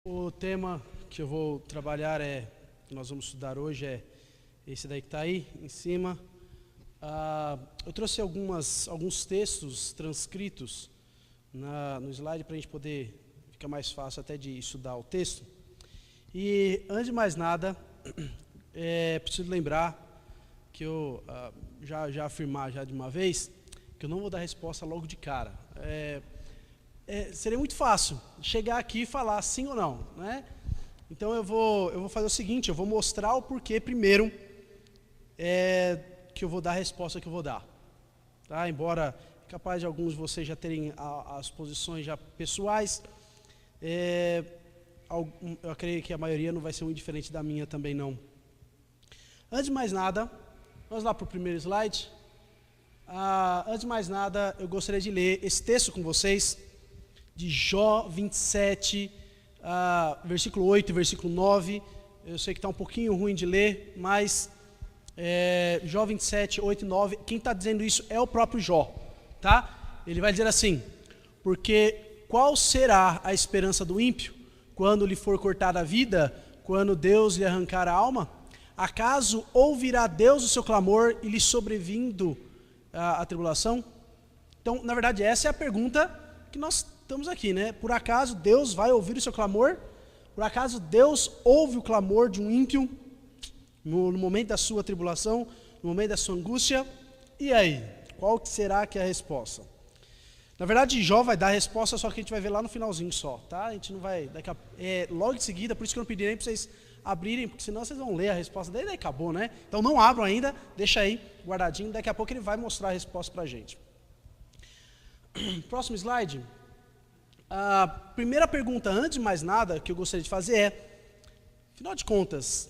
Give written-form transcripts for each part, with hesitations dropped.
O tema que eu vou trabalhar que nós vamos estudar hoje é esse daí que está aí em cima. Eu trouxe alguns textos transcritos no slide para a gente poder, ficar mais fácil até de estudar o texto. E antes de mais nada, preciso lembrar que eu já afirmar já de uma vez que eu não vou dar resposta logo de cara. Seria muito fácil chegar aqui e falar sim ou não, né? Então eu vou fazer o seguinte, eu vou mostrar o porquê primeiro que eu vou dar a resposta que eu vou dar, tá? Embora é capaz de alguns de vocês já terem as posições já pessoais, eu creio que a maioria não vai ser muito diferente da minha também não. Antes de mais nada, vamos lá para o primeiro slide. Antes de mais nada, eu gostaria de ler esse texto com vocês, de Jó 27, versículo 8 e versículo 9. Eu sei que está um pouquinho ruim de ler, mas Jó 27, 8 e 9, quem está dizendo isso é o próprio Jó, tá? Ele vai dizer assim: porque qual será a esperança do ímpio quando lhe for cortada a vida, quando Deus lhe arrancar a alma? Acaso ouvirá Deus o seu clamor e lhe sobrevindo a tribulação? Então, na verdade, essa é a pergunta que nós estamos aqui, né? Por acaso Deus vai ouvir o seu clamor? Por acaso Deus ouve o clamor de um ímpio no momento da sua tribulação, no momento da sua angústia? E aí, qual será que é a resposta? Na verdade, Jó vai dar a resposta, só que a gente vai ver lá no finalzinho só, tá? A gente não vai, logo em seguida, por isso que eu não pedi nem para vocês abrirem, porque senão vocês vão ler a resposta dele e acabou, né? Então não abram ainda, deixa aí guardadinho, daqui a pouco ele vai mostrar a resposta para a gente. Próximo slide. A primeira pergunta, antes de mais nada, que eu gostaria de fazer afinal de contas,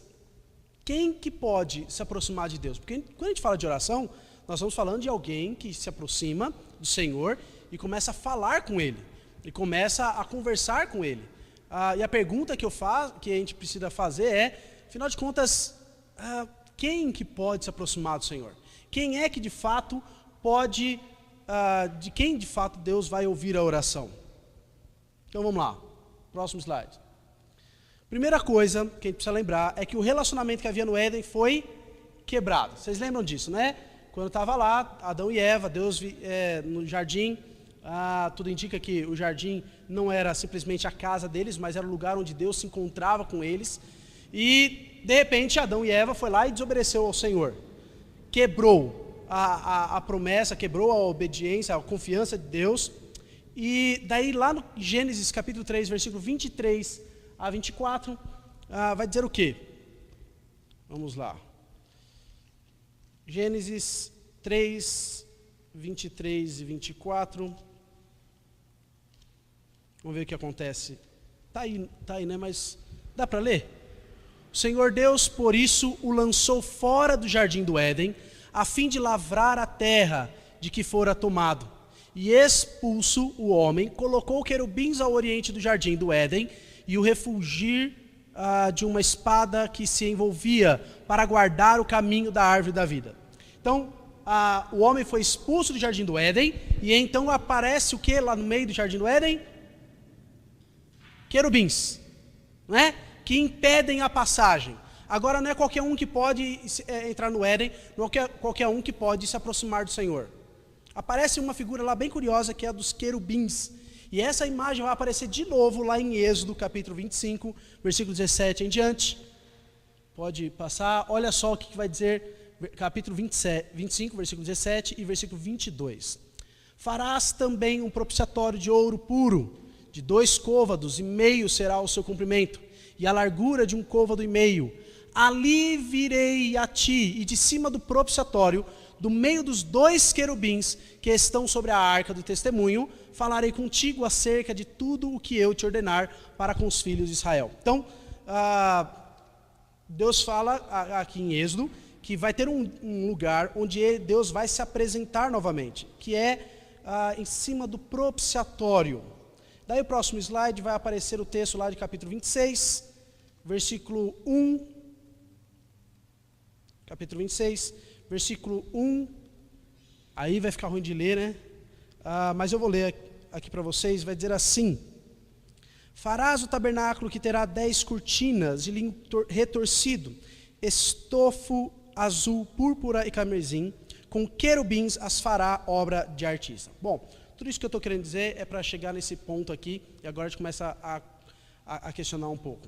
quem que pode se aproximar de Deus? Porque quando a gente fala de oração, nós estamos falando de alguém que se aproxima do Senhor e começa a falar com Ele, e começa a conversar com Ele. E a pergunta que a gente precisa fazer afinal de contas, quem que pode se aproximar do Senhor? Quem é que de fato pode, de quem de fato Deus vai ouvir a oração? Então vamos lá, próximo slide. Primeira coisa que a gente precisa lembrar é que o relacionamento que havia no Éden foi quebrado. Vocês lembram disso, né? Quando estava lá, Adão e Eva, Deus no jardim, tudo indica que o jardim não era simplesmente a casa deles, mas era o lugar onde Deus se encontrava com eles. E de repente Adão e Eva foi lá e desobedeceu ao Senhor. Quebrou a promessa, quebrou a obediência, a confiança de Deus. E daí lá no Gênesis capítulo 3, versículo 23 a 24, vai dizer o quê? Vamos lá. Gênesis 3, 23 e 24. Vamos ver o que acontece. Tá aí, né? Mas dá para ler? O Senhor Deus, por isso, o lançou fora do jardim do Éden, a fim de lavrar a terra de que fora tomado. E expulso o homem, colocou querubins ao oriente do jardim do Éden e o refugir de uma espada que se envolvia para guardar o caminho da árvore da vida. Então, o homem foi expulso do jardim do Éden e então aparece o que lá no meio do jardim do Éden? Querubins, né? Que impedem a passagem. Agora não é qualquer um que pode entrar no Éden, não é qualquer um que pode se aproximar do Senhor. Aparece uma figura lá bem curiosa que é a dos querubins. E essa imagem vai aparecer de novo lá em Êxodo, capítulo 25, versículo 17 em diante. Pode passar, olha só o que vai dizer, capítulo 25, versículo 17 e versículo 22. Farás também um propiciatório de ouro puro, de 2 côvados, e meio será o seu comprimento, e a largura de 1 côvado e meio. Ali virei a ti, e de cima do propiciatório, do meio dos 2 querubins que estão sobre a arca do testemunho, falarei contigo acerca de tudo o que eu te ordenar para com os filhos de Israel. Então, Deus fala aqui em Êxodo que vai ter um lugar onde Deus vai se apresentar novamente, que é em cima do propiciatório. Daí o próximo slide vai aparecer o texto lá de capítulo 26, versículo 1. Capítulo 26, versículo 1. Aí vai ficar ruim de ler, né? Mas eu vou ler aqui para vocês. Vai dizer assim: Farás o tabernáculo que terá 10 cortinas de linho retorcido, estofo azul, púrpura e carmesim, com querubins as fará obra de artista. Bom, tudo isso que eu estou querendo dizer é para chegar nesse ponto aqui, e agora a gente começa a questionar um pouco.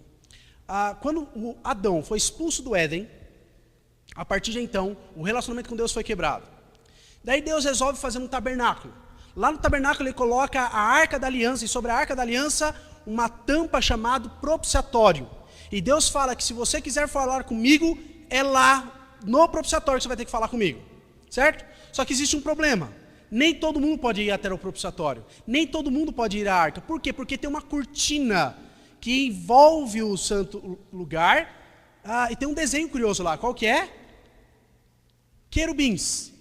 Quando o Adão foi expulso do Éden, a partir de então, o relacionamento com Deus foi quebrado. Daí Deus resolve fazer um tabernáculo. Lá no tabernáculo ele coloca a arca da aliança, e sobre a arca da aliança, uma tampa chamada propiciatório. E Deus fala que se você quiser falar comigo, é lá no propiciatório que você vai ter que falar comigo. Certo? Só que existe um problema. Nem todo mundo pode ir até o propiciatório. Nem todo mundo pode ir à arca. Por quê? Porque tem uma cortina que envolve o santo lugar. E tem um desenho curioso lá. Qual que é? Querubins.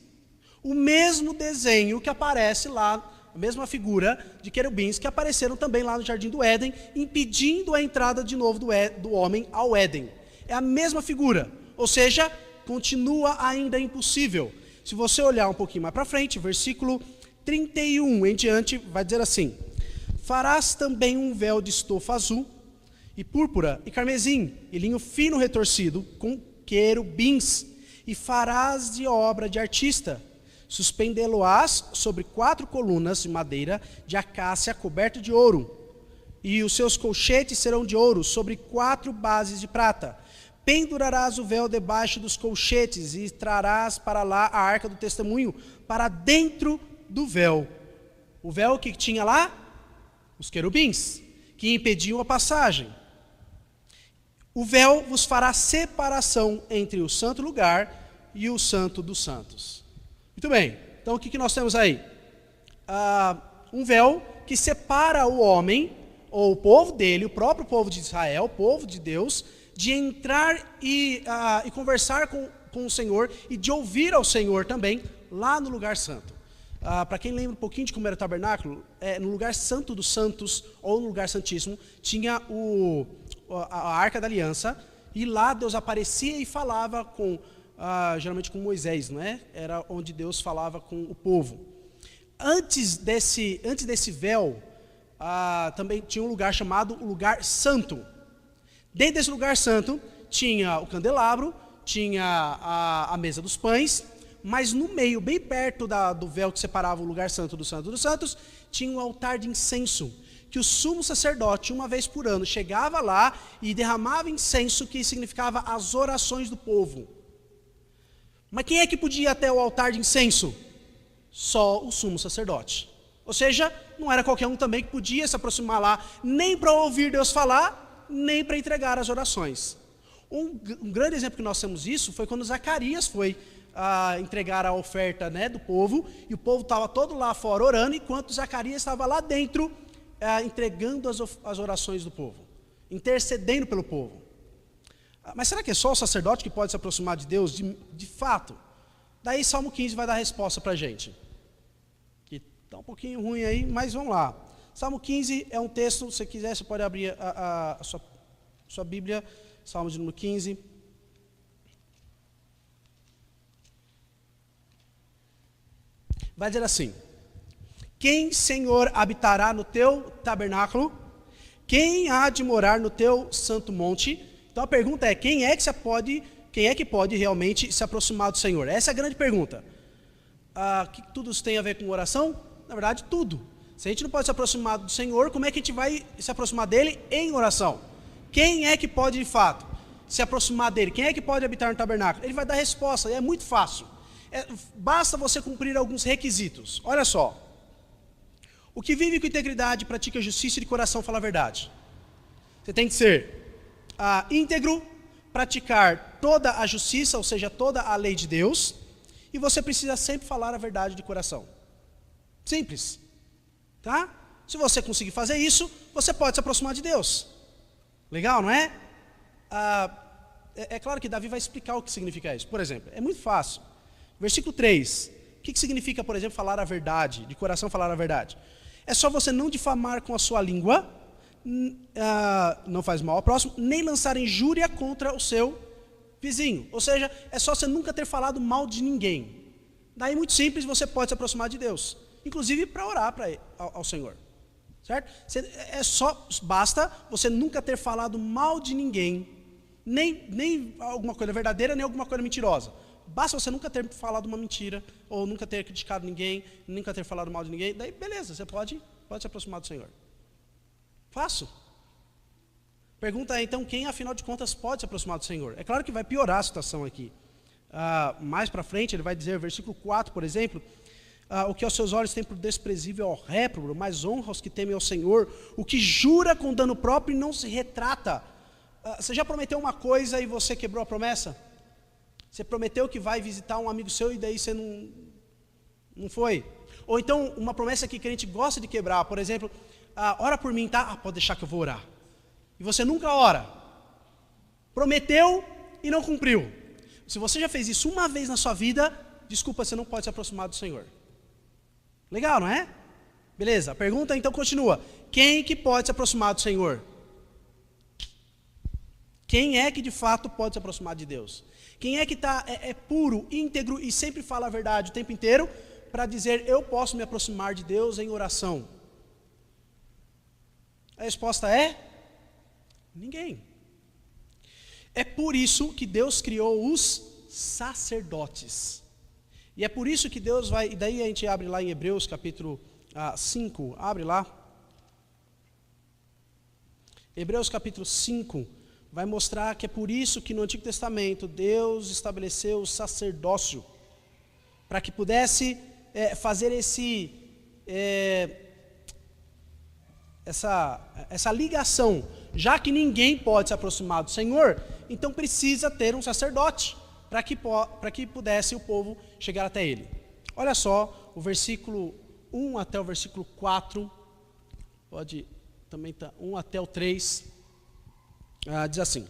O mesmo desenho que aparece lá, a mesma figura de querubins que apareceram também lá no Jardim do Éden, impedindo a entrada de novo do homem ao Éden. É a mesma figura. Ou seja, continua ainda impossível. Se você olhar um pouquinho mais para frente, versículo 31 em diante, vai dizer assim: farás também um véu de estofa azul, e púrpura, e carmesim, e linho fino retorcido, com querubins, e farás de obra de artista. Suspendê-lo-ás sobre 4 colunas de madeira de acácia coberto de ouro, e os seus colchetes serão de ouro, sobre 4 bases de prata. Pendurarás o véu debaixo dos colchetes e trarás para lá a arca do testemunho, para dentro do véu. O véu que tinha lá? Os querubins, que impediam a passagem. O véu vos fará separação entre o santo lugar e o santo dos santos. Muito bem, então o que nós temos aí? Um véu que separa o homem, ou o povo dele, o próprio povo de Israel, o povo de Deus, de entrar e conversar com o Senhor e de ouvir ao Senhor também lá no lugar santo. Para quem lembra um pouquinho de como era o tabernáculo, no lugar santo dos santos, ou no lugar santíssimo, tinha a arca da aliança, e lá Deus aparecia e falava geralmente com Moisés, não é? Era onde Deus falava com o povo. Antes desse véu, também tinha um lugar chamado o lugar santo. Dentro desse lugar santo, tinha o candelabro, tinha a mesa dos pães, mas no meio, bem perto do véu que separava o lugar santo dos santos, tinha um altar de incenso, que o sumo sacerdote, uma vez por ano, chegava lá e derramava incenso, que significava as orações do povo. Mas quem é que podia ir até o altar de incenso? Só o sumo sacerdote. Ou seja, não era qualquer um também que podia se aproximar lá, nem para ouvir Deus falar, nem para entregar as orações. Um grande exemplo que nós temos isso foi quando Zacarias foi entregar a oferta, né, do povo, e o povo estava todo lá fora orando, enquanto Zacarias estava lá dentro entregando as orações do povo, intercedendo pelo povo. Mas será que é só o sacerdote que pode se aproximar de Deus de fato? Daí Salmo 15 vai dar a resposta para a gente. Que está um pouquinho ruim aí, mas vamos lá. Salmo 15 é um texto, se quiser você pode abrir a sua Bíblia, Salmo de número 15. Vai dizer assim: quem, Senhor, habitará no teu tabernáculo? Quem há de morar no teu santo monte? Então a pergunta é, quem é que pode realmente se aproximar do Senhor? Essa é a grande pergunta. Que tudo isso tem a ver com oração? Na verdade, tudo. Se a gente não pode se aproximar do Senhor, como é que a gente vai se aproximar dele em oração? Quem é que pode, de fato, se aproximar dele? Quem é que pode habitar no tabernáculo? Ele vai dar resposta, é muito fácil. Basta você cumprir alguns requisitos. Olha só. O que vive com integridade, pratica justiça e de coração fala a verdade. Você tem que ser íntegro, praticar toda a justiça, ou seja, toda a lei de Deus, e você precisa sempre falar a verdade de coração. Simples. Tá? Se você conseguir fazer isso, você pode se aproximar de Deus. Legal, não é? É claro que Davi vai explicar o que significa isso. Por exemplo, é muito fácil. Versículo 3. O que significa, por exemplo, falar a verdade, de coração falar a verdade? É só você não difamar com a sua língua, não faz mal ao próximo, nem lançar injúria contra o seu vizinho. Ou seja, é só você nunca ter falado mal de ninguém. Daí, muito simples, você pode se aproximar de Deus. Inclusive para orar ao Senhor. certo? Basta você nunca ter falado mal de ninguém, nem alguma coisa verdadeira, nem alguma coisa mentirosa. Basta você nunca ter falado uma mentira, ou nunca ter criticado ninguém, nunca ter falado mal de ninguém, daí beleza, você pode se aproximar do Senhor. Fácil. Pergunta é então, quem afinal de contas pode se aproximar do Senhor? É claro que vai piorar a situação aqui. Mais para frente ele vai dizer, versículo 4, por exemplo, o que aos seus olhos tem por desprezível ao réprobo, mas honra os que temem ao Senhor, o que jura com dano próprio e não se retrata. Você já prometeu uma coisa e você quebrou a promessa? Você prometeu que vai visitar um amigo seu e daí você não foi? Ou então uma promessa que crente gosta de quebrar, por exemplo, ora por mim, tá? Pode deixar que eu vou orar. E você nunca ora. Prometeu e não cumpriu. Se você já fez isso uma vez na sua vida, desculpa, você não pode se aproximar do Senhor. Legal, não é? Beleza, a pergunta então continua. Quem que pode se aproximar do Senhor? Quem é que de fato pode se aproximar de Deus? Quem é que é puro, íntegro e sempre fala a verdade o tempo inteiro para dizer, eu posso me aproximar de Deus em oração? A resposta é ninguém. É por isso que Deus criou os sacerdotes. E é por isso que Deus vai, e daí a gente abre lá em Hebreus capítulo 5, abre lá. Hebreus capítulo 5 vai mostrar que é por isso que no Antigo Testamento Deus estabeleceu o sacerdócio, para que pudesse fazer essa ligação. Já que ninguém pode se aproximar do Senhor, então precisa ter um sacerdote, para que pudesse o povo chegar até ele. Olha só, o versículo 1 até o versículo 4, pode também estar 1 até o 3, diz assim: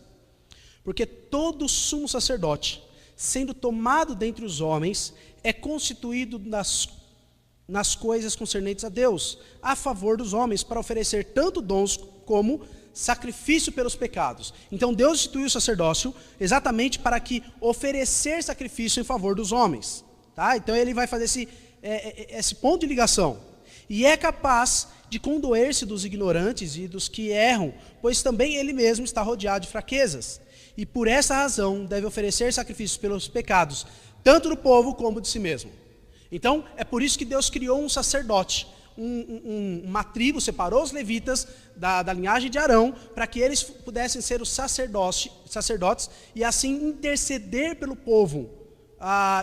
porque todo sumo sacerdote, sendo tomado dentre os homens, é constituído nas coisas concernentes a Deus, a favor dos homens, para oferecer tanto dons como sacrifício pelos pecados. Então Deus instituiu o sacerdócio exatamente para que oferecer sacrifício em favor dos homens. Tá? Então ele vai fazer esse ponto de ligação. E é capaz de condoer-se dos ignorantes e dos que erram, pois também ele mesmo está rodeado de fraquezas. E por essa razão deve oferecer sacrifícios pelos pecados, tanto do povo como de si mesmo. Então é por isso que Deus criou um sacerdote. Uma tribo, separou os levitas da linhagem de Arão, para que eles pudessem ser os sacerdotes e assim interceder pelo povo.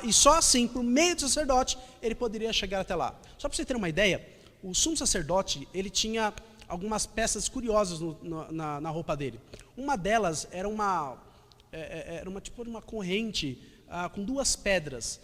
E só assim, por meio do sacerdote, ele poderia chegar até lá. Só para você ter uma ideia, o sumo sacerdote, ele tinha algumas peças curiosas na roupa dele. Uma delas era uma corrente com duas pedras.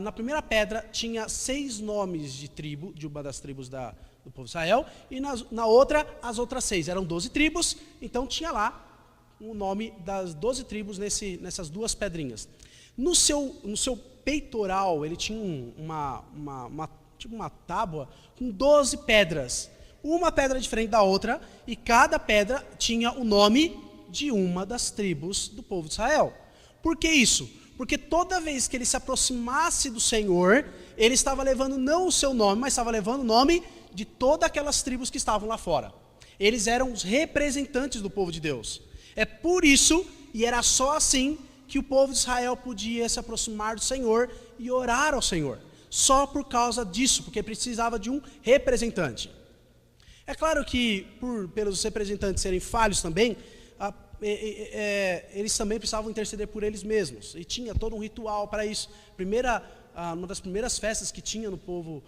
Na primeira pedra tinha 6 nomes de uma das tribos do povo de Israel, e na outra, as outras 6, eram 12 tribos, então tinha lá o nome das 12 tribos nessas duas pedrinhas. No seu peitoral, ele tinha uma tábua com 12 pedras, uma pedra diferente da outra, e cada pedra tinha o nome de uma das tribos do povo de Israel. Por que isso? Porque toda vez que ele se aproximasse do Senhor, ele estava levando não o seu nome, mas estava levando o nome de todas aquelas tribos que estavam lá fora. Eles eram os representantes do povo de Deus. É por isso, e era só assim, que o povo de Israel podia se aproximar do Senhor e orar ao Senhor. Só por causa disso, porque precisava de um representante. É claro que, pelos representantes serem falhos também, eles também precisavam interceder por eles mesmos, e tinha todo um ritual para isso. Uma das primeiras festas que tinha no povo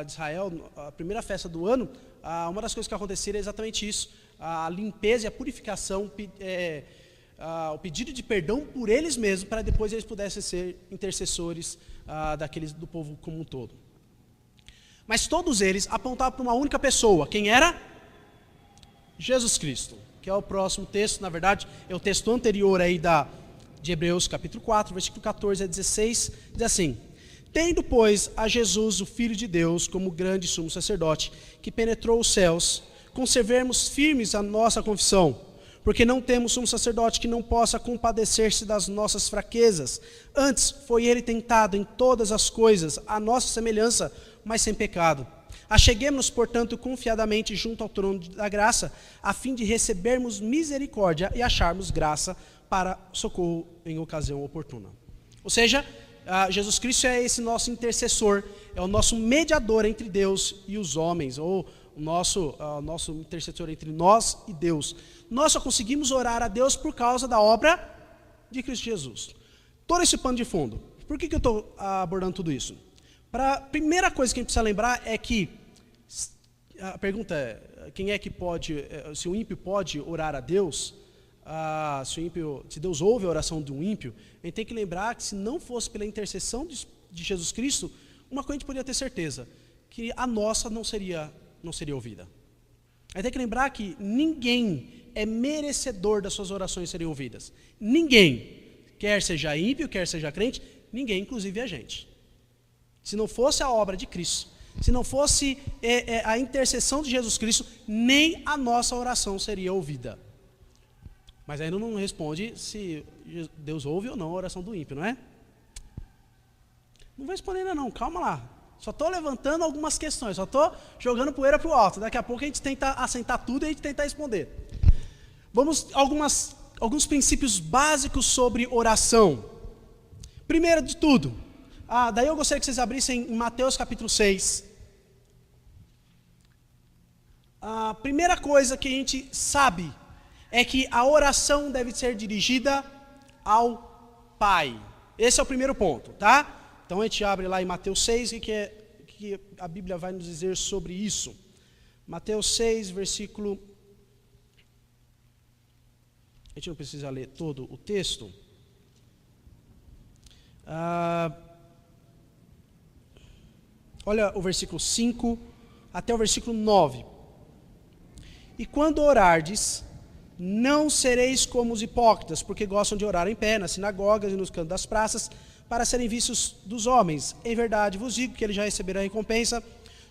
de Israel, a primeira festa do ano, uma das coisas que acontecia era exatamente isso: a limpeza e a purificação, o pedido de perdão por eles mesmos, para depois eles pudessem ser intercessores do povo como um todo. Mas todos eles apontavam para uma única pessoa. Quem era? Jesus Cristo, que é o próximo texto. Na verdade, é o texto anterior aí de Hebreus capítulo 4, versículo 14 a 16, diz assim: tendo, pois, a Jesus, o Filho de Deus, como grande sumo sacerdote, que penetrou os céus, conservemos firmes a nossa confissão, porque não temos sumo sacerdote que não possa compadecer-se das nossas fraquezas. Antes, foi ele tentado em todas as coisas, à nossa semelhança, mas sem pecado. Acheguemo-nos, portanto, confiadamente junto ao trono da graça, a fim de recebermos misericórdia e acharmos graça para socorro em ocasião oportuna. Ou seja, Jesus Cristo é esse nosso intercessor, é o nosso mediador entre Deus e os homens, ou o nosso intercessor entre nós e Deus. Nós só conseguimos orar a Deus por causa da obra de Cristo Jesus. Todo esse pano de fundo. Por que eu estou abordando tudo isso? A primeira coisa que a gente precisa lembrar é que, a pergunta é, quem é que pode, se o ímpio pode orar a Deus, se Deus ouve a oração de um ímpio, a gente tem que lembrar que se não fosse pela intercessão de Jesus Cristo, uma coisa a gente poderia ter certeza, que a nossa não seria ouvida. A gente tem que lembrar que ninguém é merecedor das suas orações serem ouvidas. Ninguém, quer seja ímpio, quer seja crente, ninguém, inclusive a gente. Se não fosse a obra de Cristo, se não fosse a intercessão de Jesus Cristo, nem a nossa oração seria ouvida. Mas ainda não responde se Deus ouve ou não a oração do ímpio, não é? Não vou responder ainda não, calma lá. Só estou levantando algumas questões, só estou jogando poeira para o alto. Daqui a pouco a gente tenta assentar tudo e a gente tenta responder. Vamos alguns princípios básicos sobre oração. Primeiro de tudo, daí eu gostaria que vocês abrissem em Mateus capítulo 6. A primeira coisa que a gente sabe é que a oração deve ser dirigida ao Pai. Esse é o primeiro ponto, tá? Então a gente abre lá em Mateus 6, que a Bíblia vai nos dizer sobre isso. Mateus 6, versículo... A gente não precisa ler todo o texto. Olha o versículo 5 até o versículo 9. E quando orardes, não sereis como os hipócritas, porque gostam de orar em pé, nas sinagogas e nos cantos das praças, para serem vistos dos homens. Em verdade vos digo que ele já receberá a recompensa.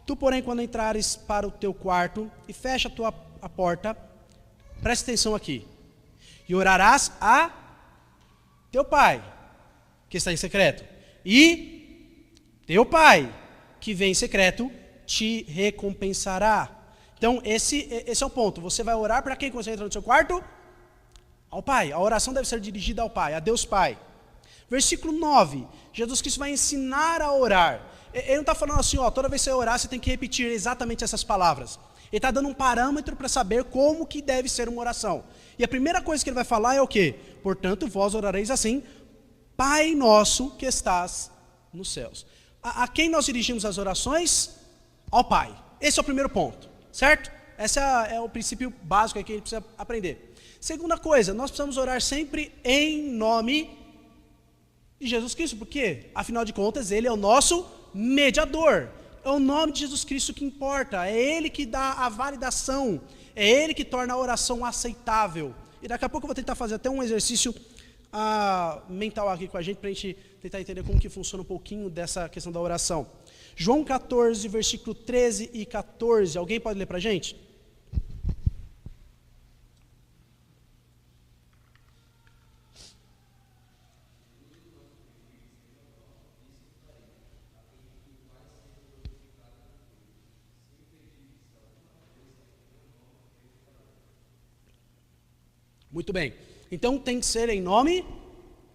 Tu, porém, quando entrares para o teu quarto e fecha a porta, presta atenção aqui, e orarás a teu Pai, que está em secreto, e teu Pai, que vem em secreto, te recompensará. Então, esse é o ponto. Você vai orar para quem quando você entra no seu quarto? Ao Pai. A oração deve ser dirigida ao Pai, a Deus Pai. Versículo 9. Jesus Cristo vai ensinar a orar. Ele não está falando assim, toda vez que você orar, você tem que repetir exatamente essas palavras. Ele está dando um parâmetro para saber como que deve ser uma oração. E a primeira coisa que ele vai falar é o quê? Portanto, vós orareis assim, Pai nosso que estás nos céus. A quem nós dirigimos as orações? Ao Pai. Esse é o primeiro ponto. Certo? Esse é o princípio básico que a gente precisa aprender. Segunda coisa, nós precisamos orar sempre em nome de Jesus Cristo. Por quê? Afinal de contas, Ele é o nosso mediador. É o nome de Jesus Cristo que importa. É Ele que dá a validação. É Ele que torna a oração aceitável. E daqui a pouco eu vou tentar fazer até um exercício mental aqui com a gente, para a gente tentar entender como que funciona um pouquinho dessa questão da oração. João 14, versículo 13 e 14. Alguém pode ler para a gente? Muito bem. Então tem que ser em nome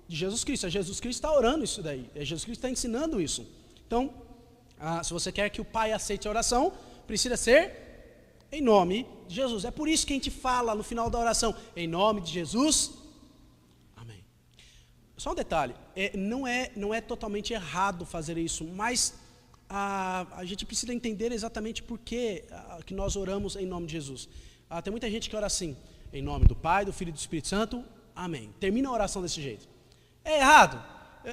de Jesus Cristo. É Jesus Cristo está orando isso daí. É Jesus Cristo está ensinando isso. Então, se você quer que o Pai aceite a oração, precisa ser em nome de Jesus. É por isso que a gente fala no final da oração, em nome de Jesus, amém. Só um detalhe, não é totalmente errado fazer isso, mas a gente precisa entender exatamente por que nós oramos em nome de Jesus. Tem muita gente que ora assim, em nome do Pai, do Filho e do Espírito Santo, amém. Termina a oração desse jeito. É errado?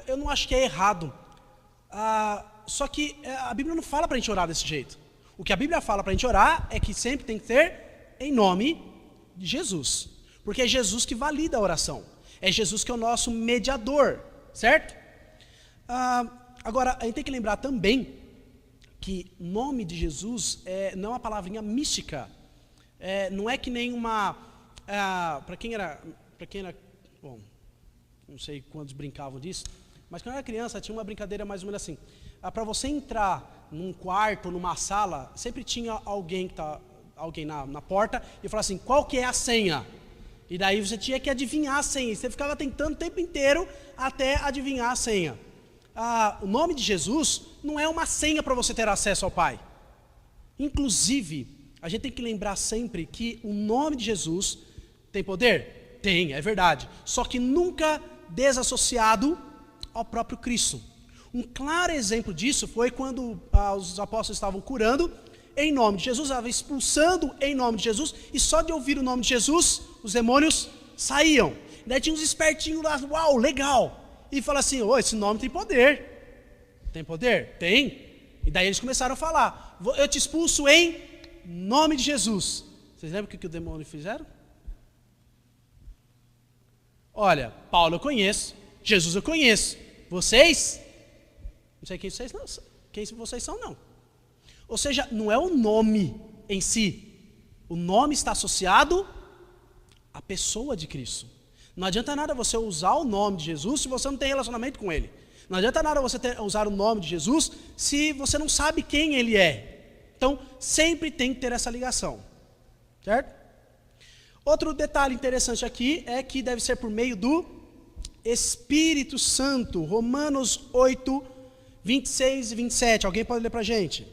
Eu não acho que é errado. Só que a Bíblia não fala para a gente orar desse jeito. O que a Bíblia fala para a gente orar é que sempre tem que ter em nome de Jesus. Porque é Jesus que valida a oração. É Jesus que é o nosso mediador, certo? Agora, a gente tem que lembrar também que nome de Jesus não é uma palavrinha mística. Não é que nem uma... para quem era... Bom, não sei quantos brincavam disso, mas quando eu era criança tinha uma brincadeira mais ou menos assim. Para você entrar num quarto, numa sala, sempre tinha alguém na porta e falava assim, qual que é a senha? E daí você tinha que adivinhar a senha. Você ficava tentando o tempo inteiro até adivinhar a senha. O nome de Jesus não é uma senha para você ter acesso ao Pai. Inclusive, a gente tem que lembrar sempre que o nome de Jesus tem poder? Tem, é verdade. Só que nunca desassociado ao próprio Cristo. Um claro exemplo disso foi quando os apóstolos estavam curando em nome de Jesus, estavam expulsando em nome de Jesus, e só de ouvir o nome de Jesus, os demônios saíam. Daí tinha uns espertinhos lá, uau, legal. E fala assim, esse nome tem poder. Tem poder? Tem. E daí eles começaram a falar, eu te expulso em nome de Jesus. Vocês lembram o que o demônio fizeram? Olha, Paulo eu conheço, Jesus eu conheço. Vocês, não sei quem vocês são não. Ou seja, não é o nome em si. O nome está associado à pessoa de Cristo. Não adianta nada você usar o nome de Jesus se você não tem relacionamento com Ele. Não adianta nada você usar o nome de Jesus se você não sabe quem Ele é. Então, sempre tem que ter essa ligação. Certo? Outro detalhe interessante aqui é que deve ser por meio do Espírito Santo. Romanos 8, 26 e 27. Alguém pode ler para a gente?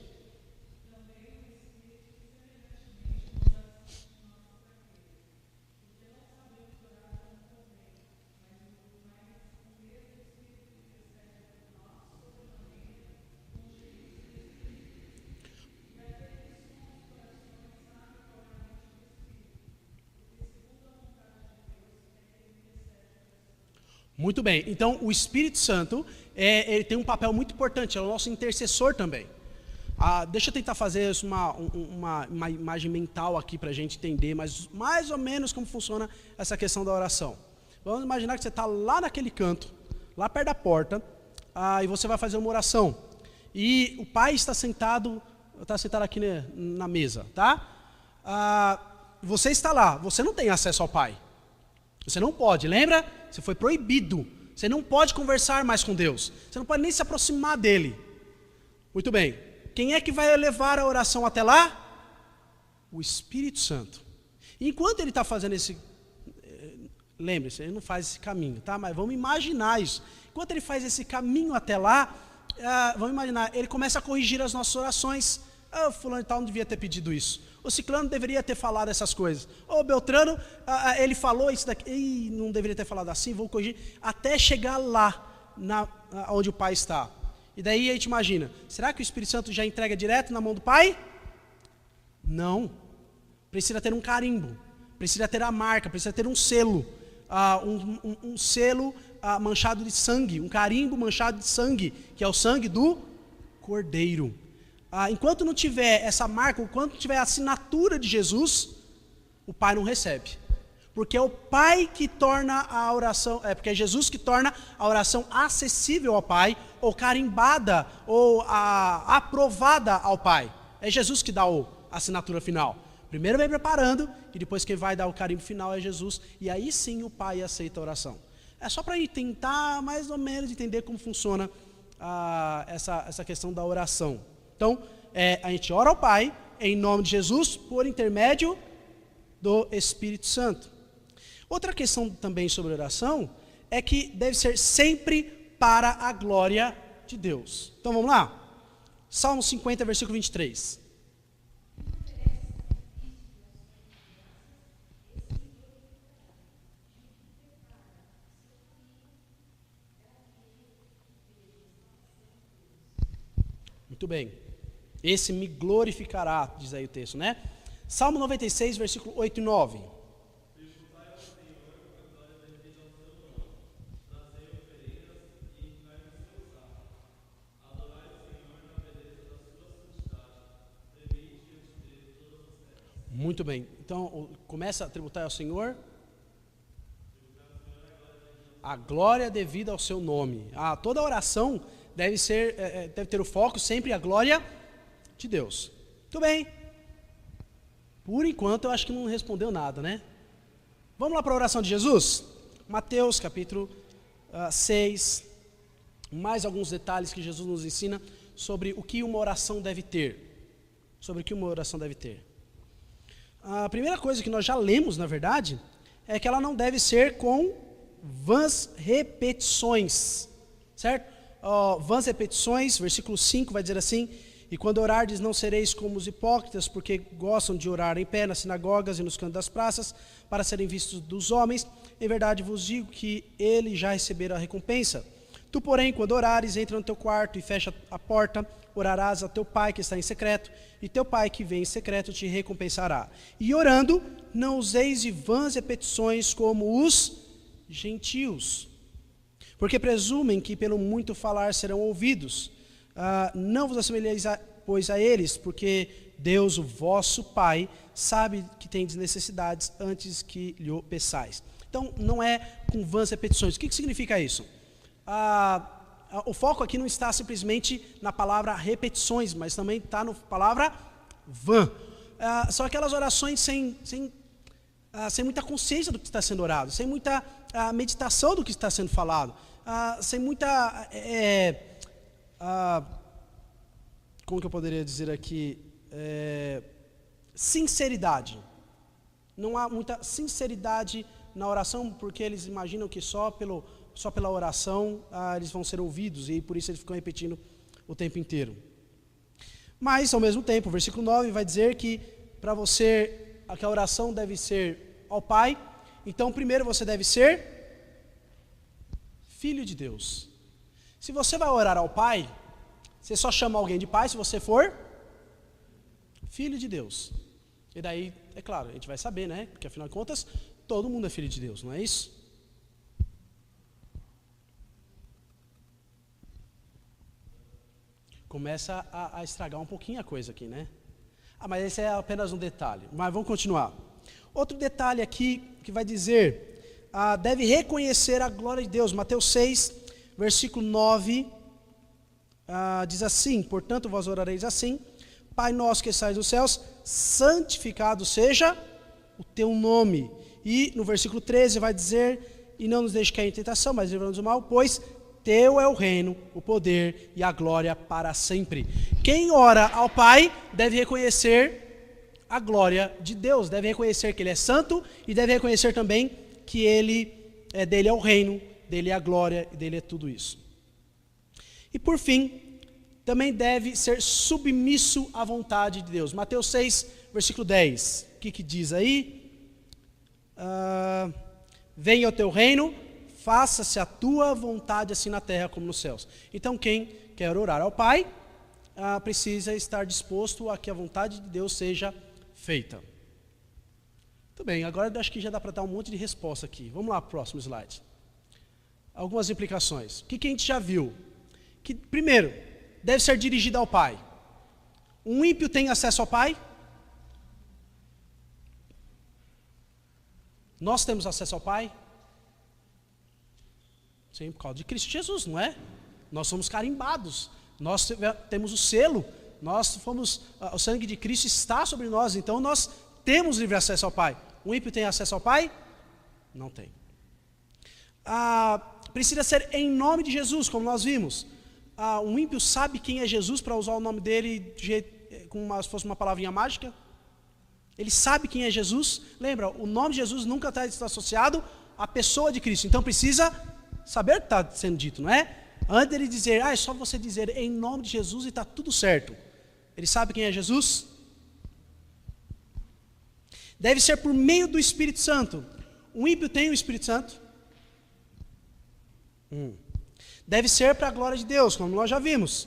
Muito bem, então o Espírito Santo, ele tem um papel muito importante, é o nosso intercessor também. Deixa eu tentar fazer uma imagem mental aqui para a gente entender mais ou menos como funciona essa questão da oração. Vamos imaginar que você está lá naquele canto, lá perto da porta, e você vai fazer uma oração. E o pai está sentado aqui na mesa, tá? Você está lá, você não tem acesso ao pai. Você não pode, lembra? Você foi proibido. Você não pode conversar mais com Deus. Você não pode nem se aproximar dele. Muito bem. Quem é que vai levar a oração até lá? O Espírito Santo. Enquanto ele está fazendo lembre-se, ele não faz esse caminho, tá? Mas vamos imaginar isso. Enquanto ele faz esse caminho até lá, vamos imaginar, ele começa a corrigir as nossas orações. Fulano e tal não devia ter pedido isso. O ciclano deveria ter falado essas coisas. Beltrano, ele falou isso daqui, não deveria ter falado assim, vou corrigir, até chegar lá, onde o pai está. E daí a gente imagina, será que o Espírito Santo já entrega direto na mão do pai? Não. Precisa ter um carimbo, precisa ter a marca, precisa ter um selo, um selo manchado de sangue, um carimbo manchado de sangue, que é o sangue do Cordeiro. Enquanto não tiver essa marca, enquanto tiver a assinatura de Jesus, o Pai não recebe. Porque é o Pai que torna a oração, porque é Jesus que torna a oração acessível ao Pai, ou carimbada, ou aprovada ao Pai. É Jesus que dá a assinatura final. Primeiro vem preparando, e depois quem vai dar o carimbo final é Jesus, e aí sim o Pai aceita a oração. É só para tentar mais ou menos entender como funciona essa questão da oração. Então, a gente ora ao Pai, em nome de Jesus, por intermédio do Espírito Santo. Outra questão também sobre oração, é que deve ser sempre para a glória de Deus. Então vamos lá? Salmo 50, versículo 23. Muito bem. Esse me glorificará, diz aí o texto, né? Salmo 96, versículo 8 e 9. Muito bem. Então, começa a tributar ao Senhor a glória devida ao seu nome. Toda oração deve ter o foco sempre a glória de Deus. Muito bem. Por enquanto eu acho que não respondeu nada, né? Vamos lá para a oração de Jesus? Mateus capítulo 6, mais alguns detalhes que Jesus nos ensina sobre o que uma oração deve ter. Sobre o que uma oração deve ter. A primeira coisa que nós já lemos, na verdade, é que ela não deve ser com vãs repetições, certo? Vãs repetições, versículo 5 vai dizer assim: e quando orardes não sereis como os hipócritas, porque gostam de orar em pé nas sinagogas e nos cantos das praças, para serem vistos dos homens. Em verdade vos digo que ele já receberá a recompensa. Tu, porém, quando orares, entra no teu quarto e fecha a porta, orarás a teu pai que está em secreto, e teu pai que vem em secreto te recompensará. E orando, não useis de vãs repetições como os gentios, porque presumem que pelo muito falar serão ouvidos. Não vos assemelheis, pois, a eles, porque Deus, o vosso Pai, sabe que tendes necessidades antes que lhe peçais. Então, não é com vãs repetições. O que significa isso? O foco aqui não está simplesmente na palavra repetições, mas também está na palavra vã. São aquelas orações sem muita consciência do que está sendo orado, sem muita meditação do que está sendo falado, sem muita... como que eu poderia dizer aqui? Sinceridade. Não há muita sinceridade na oração, porque eles imaginam que só pela oração eles vão ser ouvidos, e por isso eles ficam repetindo o tempo inteiro. Mas, ao mesmo tempo, o versículo 9 vai dizer que para você, que a oração deve ser ao Pai. Então, primeiro você deve ser filho de Deus. Se você vai orar ao Pai, você só chama alguém de Pai se você for filho de Deus. E daí, é claro, a gente vai saber, né? Porque afinal de contas, todo mundo é filho de Deus, não é isso? Começa a estragar um pouquinho a coisa aqui, né? Mas esse é apenas um detalhe. Mas vamos continuar. Outro detalhe aqui que vai dizer, deve reconhecer a glória de Deus. Mateus 6, versículo 9, diz assim: portanto vós orareis assim: Pai nosso que estais nos céus, santificado seja o teu nome. E no versículo 13 vai dizer: e não nos deixe cair em tentação, mas livra-nos do mal, pois teu é o reino, o poder e a glória para sempre. Quem ora ao Pai deve reconhecer a glória de Deus, deve reconhecer que Ele é santo e deve reconhecer também que dele é o reino, dele é a glória e dele é tudo isso. E por fim, também deve ser submisso à vontade de Deus. Mateus 6, versículo 10. O que diz aí? Venha o teu reino, faça-se a tua vontade, assim na terra como nos céus. Então, quem quer orar ao Pai, precisa estar disposto a que a vontade de Deus seja feita. Muito bem, agora acho que já dá para dar um monte de resposta aqui. Vamos lá, próximo slide. Algumas implicações. O que a gente já viu? Que, primeiro, deve ser dirigida ao Pai. Um ímpio tem acesso ao Pai? Nós temos acesso ao Pai? Sim, por causa de Cristo Jesus, não é? Nós somos carimbados, nós temos o selo, o sangue de Cristo está sobre nós, então nós temos livre acesso ao Pai. O ímpio tem acesso ao Pai? Não tem. Precisa ser em nome de Jesus, como nós vimos. Um ímpio sabe quem é Jesus para usar o nome dele como se fosse uma palavrinha mágica? Ele sabe quem é Jesus. Lembra, o nome de Jesus nunca está associado à pessoa de Cristo, então precisa saber o que está sendo dito, não é? Antes dele dizer, é só você dizer em nome de Jesus e está tudo certo. Ele sabe quem é Jesus? Deve ser por meio do Espírito Santo. O ímpio tem o Espírito Santo? Deve ser para a glória de Deus, como nós já vimos.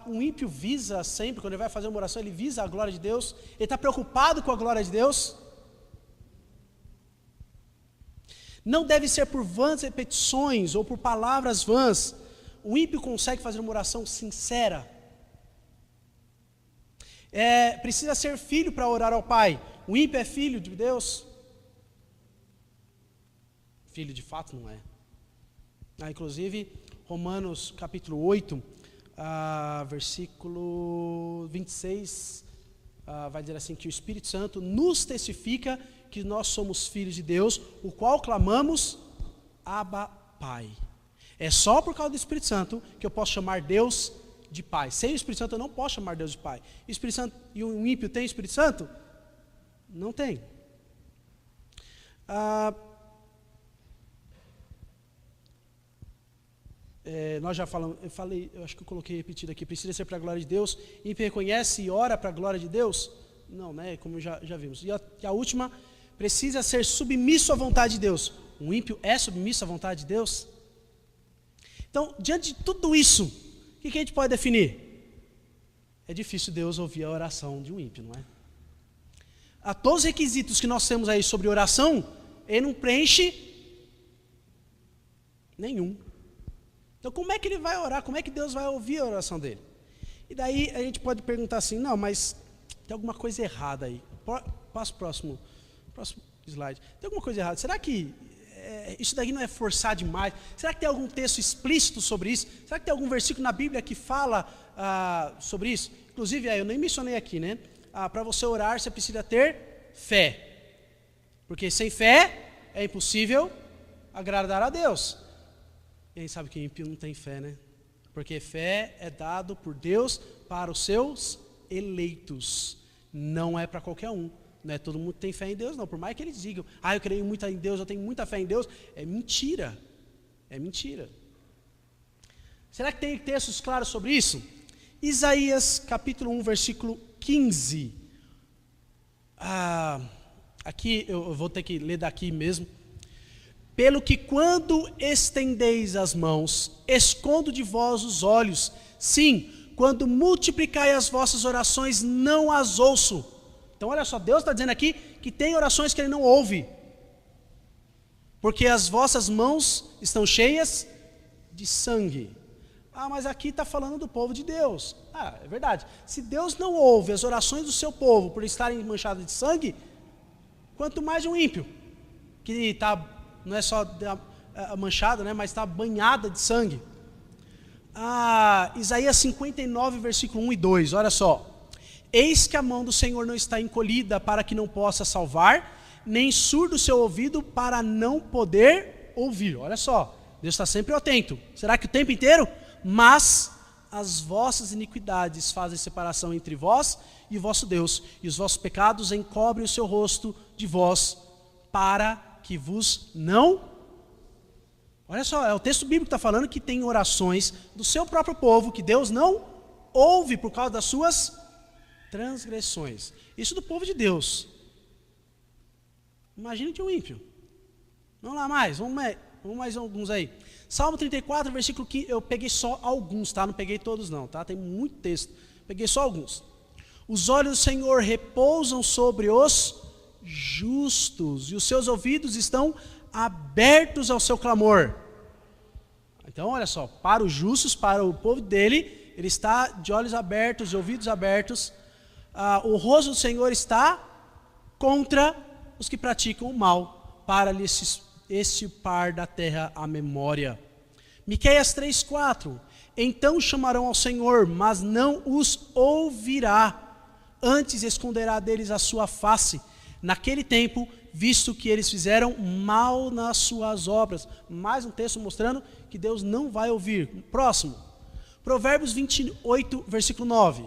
Um ímpio visa sempre, quando ele vai fazer uma oração, ele visa a glória de Deus. Ele está preocupado com a glória de Deus. Não deve ser por vãs repetições ou por palavras vãs. O ímpio consegue fazer uma oração sincera. Precisa ser filho para orar ao Pai. O ímpio é filho de Deus? Filho de fato não é. Inclusive, Romanos capítulo 8, versículo 26, vai dizer assim, que o Espírito Santo nos testifica que nós somos filhos de Deus, o qual clamamos, Abba, Pai. É só por causa do Espírito Santo que eu posso chamar Deus de Pai. Sem o Espírito Santo eu não posso chamar Deus de Pai. O Espírito Santo, e um ímpio tem o Espírito Santo? Não tem. Nós já falamos, eu acho que eu coloquei repetido aqui, precisa ser para a glória de Deus. Ímpio reconhece e ora para a glória de Deus? Não, né? Como já vimos. E a última, precisa ser submisso à vontade de Deus. Um ímpio é submisso à vontade de Deus? Então, diante de tudo isso, o que a gente pode definir? É difícil Deus ouvir a oração de um ímpio, não é? A todos os requisitos que nós temos aí sobre oração, ele não preenche nenhum. Então, como é que ele vai orar? Como é que Deus vai ouvir a oração dele? E daí a gente pode perguntar assim, não, mas tem alguma coisa errada aí. Passa o próximo slide. Tem alguma coisa errada? Será que isso daqui não é forçar demais? Será que tem algum texto explícito sobre isso? Será que tem algum versículo na Bíblia que fala sobre isso? Inclusive, eu nem mencionei aqui, né? Para você orar, você precisa ter fé. Porque sem fé é impossível agradar a Deus. E a gente sabe que o ímpio não tem fé, né? Porque fé é dado por Deus para os seus eleitos. Não é para qualquer um. Não é todo mundo que tem fé em Deus, não. Por mais que eles digam, eu creio muito em Deus, eu tenho muita fé em Deus. É mentira. É mentira. Será que tem textos claros sobre isso? Isaías capítulo 1, versículo 15. Aqui eu vou ter que ler daqui mesmo. Pelo que quando estendeis as mãos, escondo de vós os olhos. Sim, quando multiplicai as vossas orações, não as ouço. Então olha só, Deus está dizendo aqui que tem orações que Ele não ouve. Porque as vossas mãos estão cheias de sangue. Mas aqui está falando do povo de Deus. É verdade. Se Deus não ouve as orações do seu povo por estarem manchadas de sangue, quanto mais de um ímpio, que está, não é só manchada, né, mas está banhada de sangue. Isaías 59, versículo 1 e 2, olha só. Eis que a mão do Senhor não está encolhida para que não possa salvar, nem surdo o seu ouvido para não poder ouvir. Olha só, Deus está sempre atento. Será que o tempo inteiro? Mas as vossas iniquidades fazem separação entre vós e o vosso Deus, e os vossos pecados encobrem o seu rosto de vós, para que vos não... Olha só, é o texto bíblico que está falando que tem orações do seu próprio povo que Deus não ouve por causa das suas transgressões. Isso do povo de Deus. Imagine de um ímpio. Vamos lá mais, vamos mais alguns aí. Salmo 34, versículo 15, eu peguei só alguns, tá? Não peguei todos não, tá? Tem muito texto, peguei só alguns. Os olhos do Senhor repousam sobre os justos, e os seus ouvidos estão abertos ao seu clamor. Então, olha só, para os justos, para o povo dele, ele está de olhos abertos, de ouvidos abertos. O rosto do Senhor está contra os que praticam o mal, para lhes extirpar da terra a memória. Miqueias 3:4. Então chamarão ao Senhor, mas não os ouvirá, antes esconderá deles a sua face, naquele tempo, visto que eles fizeram mal nas suas obras. Mais um texto mostrando que Deus não vai ouvir. Próximo. Provérbios 28, versículo 9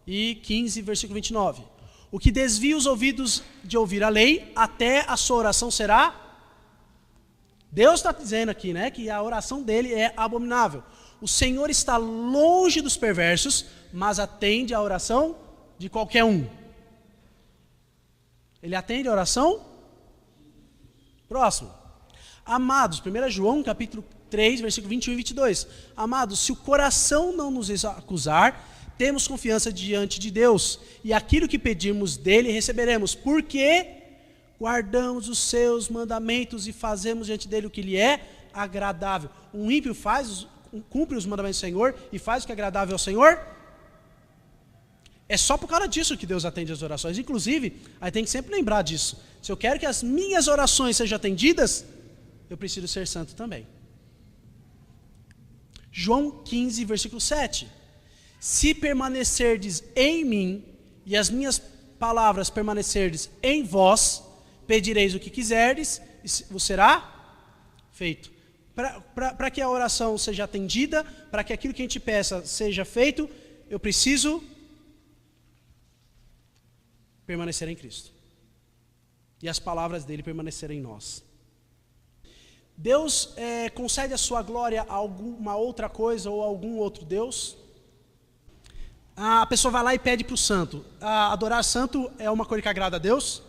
e 15, versículo 29. O que desvia os ouvidos de ouvir a lei, até a sua oração será... Deus está dizendo aqui, né, que a oração dele é abominável. O Senhor está longe dos perversos, mas atende a oração de qualquer um. Ele atende a oração? Próximo. Amados, 1 João capítulo 3, versículo 21 e 22. Amados, se o coração não nos acusar, temos confiança diante de Deus, e aquilo que pedirmos dele receberemos, porque guardamos os seus mandamentos e fazemos diante dele o que lhe é agradável. Um ímpio cumpre os mandamentos do Senhor e faz o que é agradável ao Senhor? É só por causa disso que Deus atende as orações. Inclusive, aí tem que sempre lembrar disso. Se eu quero que as minhas orações sejam atendidas, eu preciso ser santo também. João 15, versículo 7. Se permanecerdes em mim e as minhas palavras permanecerdes em vós, pedireis o que quiserdes e vos será feito. para que a oração seja atendida, para que aquilo que a gente peça seja feito, eu preciso permanecer em Cristo. E as palavras dele permanecerem em nós. Deus concede a sua glória a alguma outra coisa ou a algum outro Deus? A pessoa vai lá e pede para o santo. Adorar santo é uma coisa que agrada a Deus?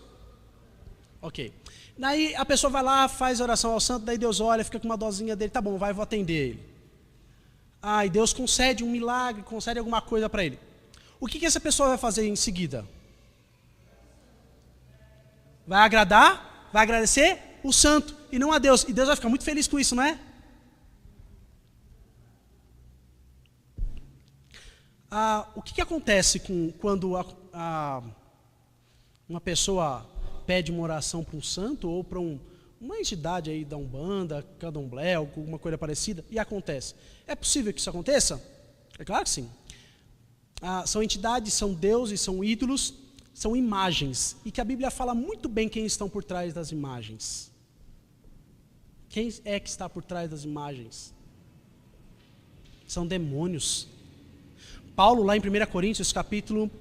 Ok. Daí a pessoa vai lá, faz oração ao santo, daí Deus olha, fica com uma dosinha dele, tá bom, vou atender ele. E Deus concede um milagre, concede alguma coisa para ele. O que essa pessoa vai fazer em seguida? Vai agradar, vai agradecer o santo e não a Deus. E Deus vai ficar muito feliz com isso, não é? O que acontece quando uma pessoa pede uma oração para um santo ou para uma entidade aí da Umbanda, Candomblé, alguma coisa parecida, e acontece? É possível que isso aconteça? É claro que sim. São entidades, são deuses, são ídolos, são imagens, e que a Bíblia fala muito bem quem estão por trás das imagens. Quem é que está por trás das imagens? São demônios. Paulo, lá em 1 Coríntios, capítulo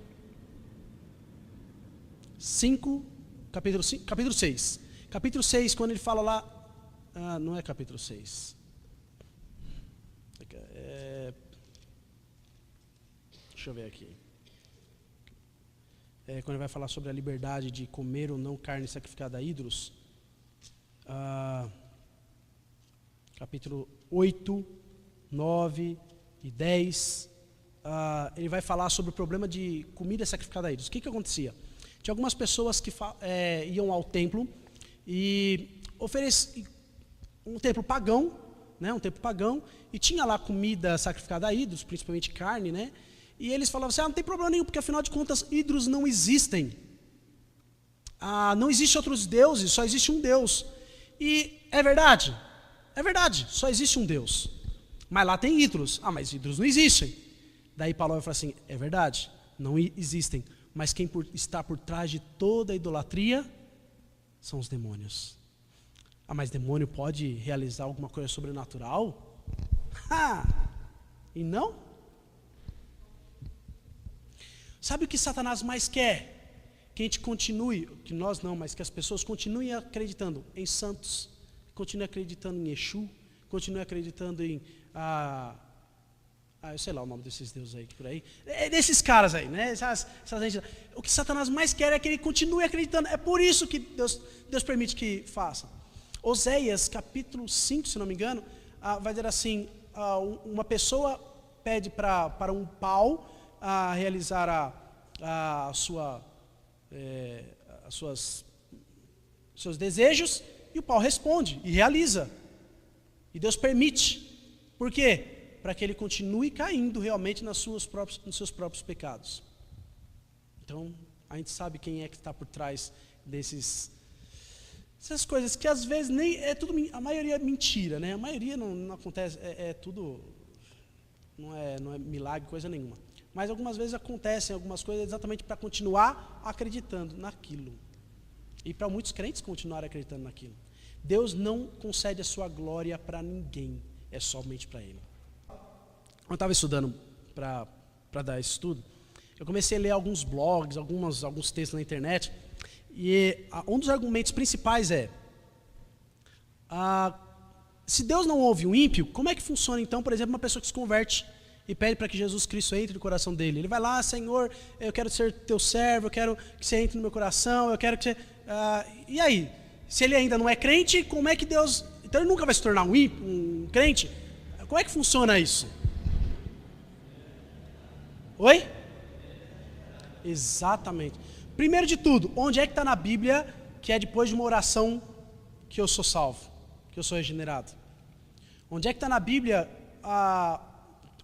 6. Capítulo 6, quando ele fala lá... não é capítulo 6. Deixa eu ver aqui. Quando ele vai falar sobre a liberdade de comer ou não carne sacrificada a ídolos. Capítulo 8, 9 e 10... ele vai falar sobre o problema de comida sacrificada a ídolos. O que acontecia? Tinha algumas pessoas que iam ao templo e ofereciam um templo pagão, né, e tinha lá comida sacrificada a ídolos, principalmente carne, né? E eles falavam assim, não tem problema nenhum, porque afinal de contas ídolos não existem. Não existem outros deuses, só existe um Deus. E é verdade, só existe um Deus. Mas lá tem ídolos. Mas ídolos não existem. Daí Paulo vai falar assim, é verdade, não existem, mas quem está por trás de toda a idolatria são os demônios. Mas demônio pode realizar alguma coisa sobrenatural? E não? Sabe o que Satanás mais quer? Que a gente continue, que nós não, mas que as pessoas continuem acreditando em santos, continuem acreditando em Exu, continuem acreditando em... eu sei lá o nome desses deuses aí, por aí. Desses caras aí, né? O que Satanás mais quer é que ele continue acreditando. É por isso que Deus permite que faça. Oséias, capítulo 5, se não me engano, vai dizer assim, uma pessoa pede para um pau realizar seus desejos, e o pau responde e realiza. E Deus permite. Por quê? Para que ele continue caindo realmente nos seus próprios pecados. Então, a gente sabe quem é que está por trás dessas coisas que às vezes nem é tudo, a maioria é mentira, né? A maioria não acontece, é tudo, não é milagre, coisa nenhuma. Mas algumas vezes acontecem algumas coisas exatamente para continuar acreditando naquilo. E para muitos crentes continuarem acreditando naquilo. Deus não concede a sua glória para ninguém, é somente para Ele. Eu estava estudando para dar esse estudo, eu comecei a ler alguns blogs, alguns textos na internet, e um dos argumentos principais é, se Deus não ouve um ímpio, como é que funciona então, por exemplo, uma pessoa que se converte e pede para que Jesus Cristo entre no coração dele? Ele vai lá, Senhor, eu quero ser teu servo, eu quero que você entre no meu coração, eu quero que você... e aí? Se ele ainda não é crente, como é que Deus... Então ele nunca vai se tornar um ímpio, um crente? Como é que funciona isso? Oi? Exatamente. Primeiro de tudo, onde é que está na Bíblia que é depois de uma oração que eu sou salvo, que eu sou regenerado? Onde é que está na Bíblia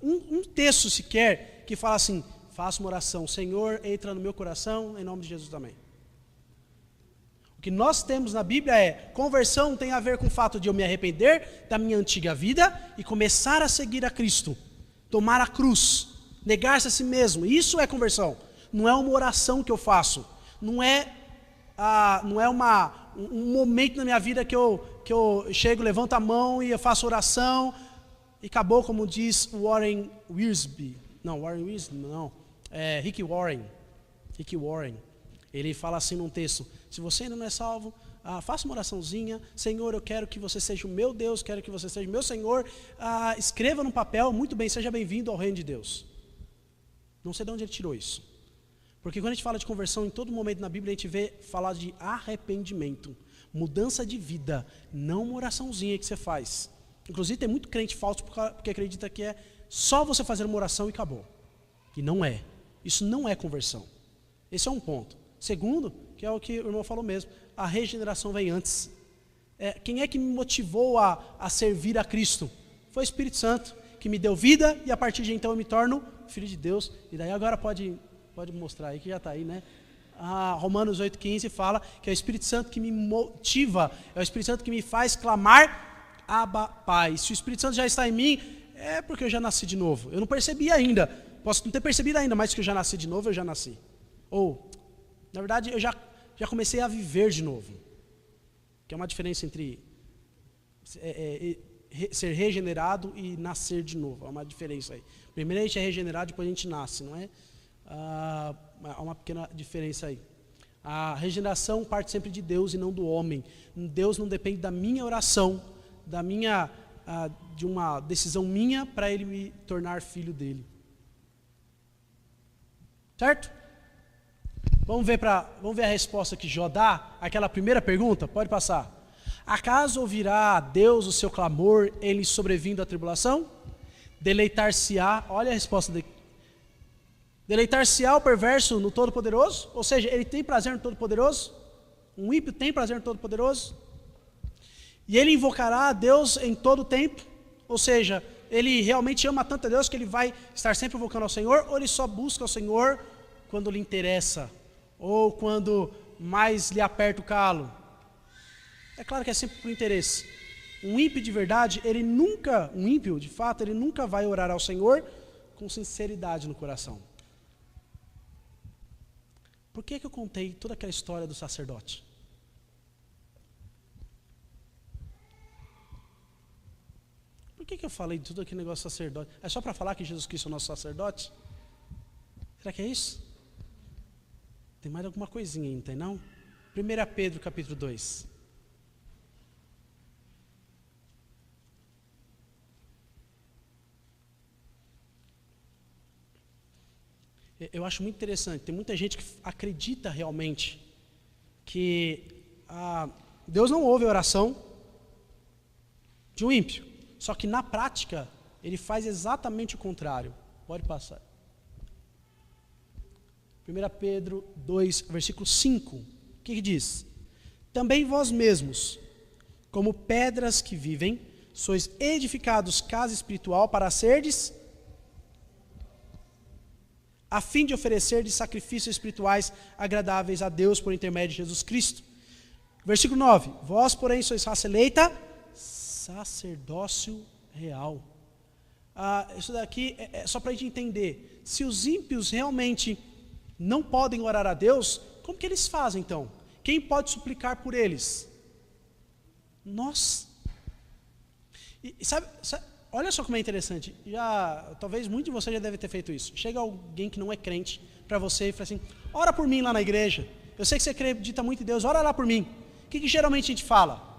um texto sequer que fala assim, faça uma oração, Senhor, entra no meu coração, em nome de Jesus também. O que nós temos na Bíblia é, conversão tem a ver com o fato de eu me arrepender da minha antiga vida e começar a seguir a Cristo, tomar a cruz, negar-se a si mesmo. Isso é conversão. Não é uma oração que eu faço. Não é um momento na minha vida que eu chego, levanto a mão e eu faço oração e acabou, como diz Warren Wiersbe. Rick Warren. Ele fala assim num texto: se você ainda não é salvo, faça uma oraçãozinha. Senhor, eu quero que você seja o meu Deus, quero que você seja o meu Senhor. Escreva num papel, muito bem, seja bem-vindo ao reino de Deus. Não sei de onde ele tirou isso. Porque quando a gente fala de conversão, em todo momento na Bíblia a gente vê falar de arrependimento, mudança de vida, não uma oraçãozinha que você faz. Inclusive tem muito crente falso porque acredita que é só você fazer uma oração e acabou. E não é. Isso não é conversão. Esse é um ponto. Segundo, que é o que o irmão falou mesmo, a regeneração vem antes. Quem é que me motivou a servir a Cristo? Foi o Espírito Santo, que me deu vida e a partir de então eu me torno filho de Deus. E daí agora pode mostrar aí, que já está aí, né? Romanos 8,15 fala que é o Espírito Santo que me motiva, é o Espírito Santo que me faz clamar, Abba, Pai. Se o Espírito Santo já está em mim, é porque eu já nasci de novo. Eu não percebi ainda, posso não ter percebido ainda, mas que eu já nasci de novo, eu já nasci. Ou, na verdade, eu já comecei a viver de novo. Que é uma diferença entre ser regenerado e nascer de novo. Há uma diferença aí. Primeiro a gente é regenerado, depois a gente nasce, não é? Há uma pequena diferença aí. A regeneração parte sempre de Deus e não do homem. Deus não depende da minha oração, de uma decisão minha para Ele me tornar filho dele. Certo? Vamos ver a resposta que Jó dá, aquela primeira pergunta, pode passar. Acaso ouvirá Deus o seu clamor, ele sobrevindo à tribulação? Deleitar-se-á, olha a resposta dele. Deleitar-se-á o perverso no Todo-Poderoso? Ou seja, ele tem prazer no Todo-Poderoso? Um ímpio tem prazer no Todo-Poderoso? E ele invocará a Deus em todo o tempo? Ou seja, ele realmente ama tanto a Deus que ele vai estar sempre invocando ao Senhor? Ou ele só busca ao Senhor quando lhe interessa? Ou quando mais lhe aperta o calo? É claro que é sempre por interesse. Um ímpio de verdade, um ímpio de fato, ele nunca vai orar ao Senhor com sinceridade no coração. Por que eu contei toda aquela história do sacerdote? Por que eu falei de tudo aquele negócio do sacerdote? É só para falar que Jesus Cristo é o nosso sacerdote? Será que é isso? Tem mais alguma coisinha aí, não tem não? 1 Pedro capítulo 2. Eu acho muito interessante, tem muita gente que acredita realmente que Deus não ouve a oração de um ímpio, só que na prática ele faz exatamente o contrário. Pode passar. 1 Pedro 2, versículo 5, o que diz? Também vós mesmos, como pedras que vivem, sois edificados casa espiritual para serdes, a fim de oferecer de sacrifícios espirituais agradáveis a Deus por intermédio de Jesus Cristo. Versículo 9, vós porém sois raça eleita, sacerdócio real. Isso daqui é só para a gente entender, se os ímpios realmente não podem orar a Deus, como que eles fazem então? Quem pode suplicar por eles? Nós. E sabe, olha só como é interessante, talvez muitos de vocês já devem ter feito isso. Chega alguém que não é crente para você e fala assim, ora por mim lá na igreja, eu sei que você acredita muito em Deus, ora lá por mim. O que geralmente a gente fala?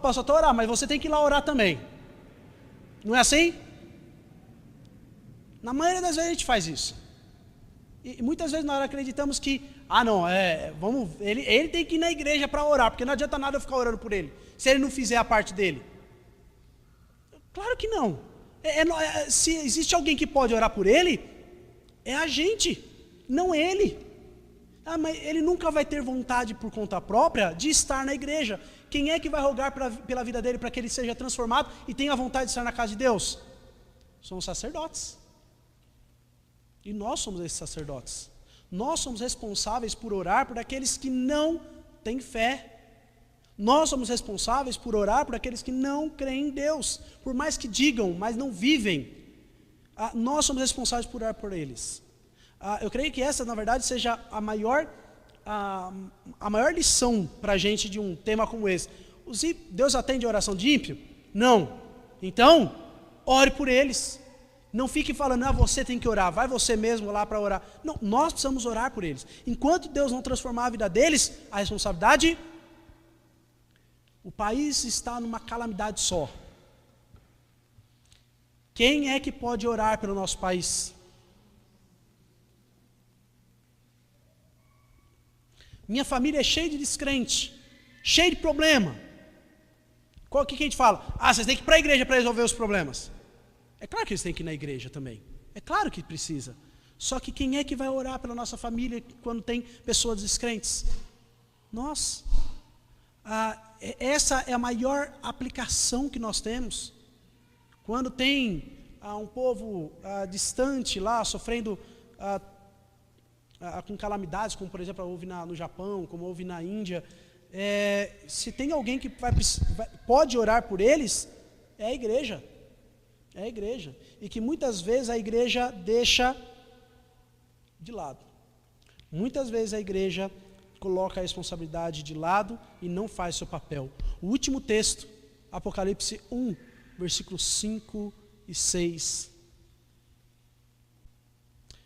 Posso até orar, mas você tem que ir lá orar também. Não é assim? Na maioria das vezes a gente faz isso. E muitas vezes nós acreditamos que, ele tem que ir na igreja para orar, porque não adianta nada eu ficar orando por ele, se ele não fizer a parte dele. Claro que não. Se existe alguém que pode orar por ele, é a gente, não ele. Mas ele nunca vai ter vontade por conta própria de estar na igreja. Quem é que vai rogar pela vida dele para que ele seja transformado e tenha vontade de estar na casa de Deus? São os sacerdotes. E nós somos esses sacerdotes. Nós somos responsáveis por orar por aqueles que não têm fé. Nós somos responsáveis por orar por aqueles que não creem em Deus. Por mais que digam, mas não vivem. Nós somos responsáveis por orar por eles. Eu creio que essa, na verdade, seja a maior lição para a gente de um tema como esse. Deus atende a oração de ímpio? Não. Então, ore por eles. Não fique falando, você tem que orar, vai você mesmo lá para orar. Não, nós precisamos orar por eles. Enquanto Deus não transformar a vida deles, a responsabilidade... O país está numa calamidade só. Quem é que pode orar pelo nosso país? Minha família é cheia de descrente, cheia de problema. O que a gente fala? Vocês têm que ir para a igreja para resolver os problemas. É claro que eles têm que ir na igreja também. É claro que precisa. Só que quem é que vai orar pela nossa família quando tem pessoas descrentes? Nós. Essa é a maior aplicação que nós temos. Quando tem um povo distante lá, sofrendo com calamidades, como por exemplo houve no Japão, como houve na Índia, se tem alguém que pode orar por eles, é a igreja. É a igreja. E que muitas vezes a igreja deixa de lado. Muitas vezes a igreja coloca a responsabilidade de lado e não faz seu papel. O último texto, Apocalipse 1, versículos 5 e 6.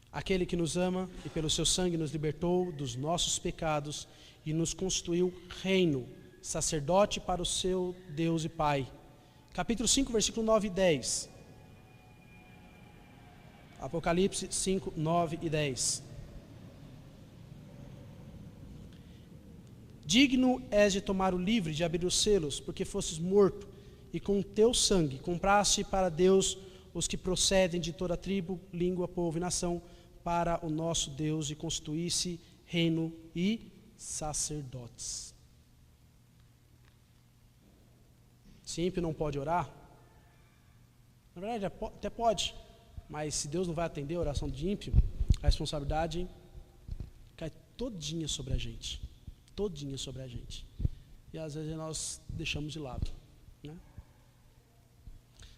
Aquele que nos ama e pelo seu sangue nos libertou dos nossos pecados e nos constituiu reino, sacerdote para o seu Deus e Pai. Capítulo 5, versículo 9 e 10. Apocalipse 5, 9 e 10. Digno és de tomar o livro e de abrir os selos, porque fostes morto, e com o teu sangue compraste para Deus os que procedem de toda tribo, língua, povo e nação, para o nosso Deus, e constituísse reino e sacerdotes. Se ímpio não pode orar, na verdade até pode, mas se Deus não vai atender a oração de ímpio, a responsabilidade cai todinha sobre a gente. Todinha sobre a gente. E às vezes nós deixamos de lado. Né?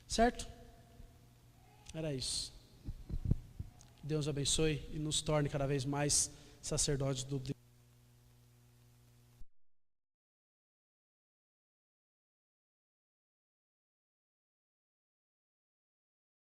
Certo? Era isso. Deus abençoe e nos torne cada vez mais sacerdotes do Deus.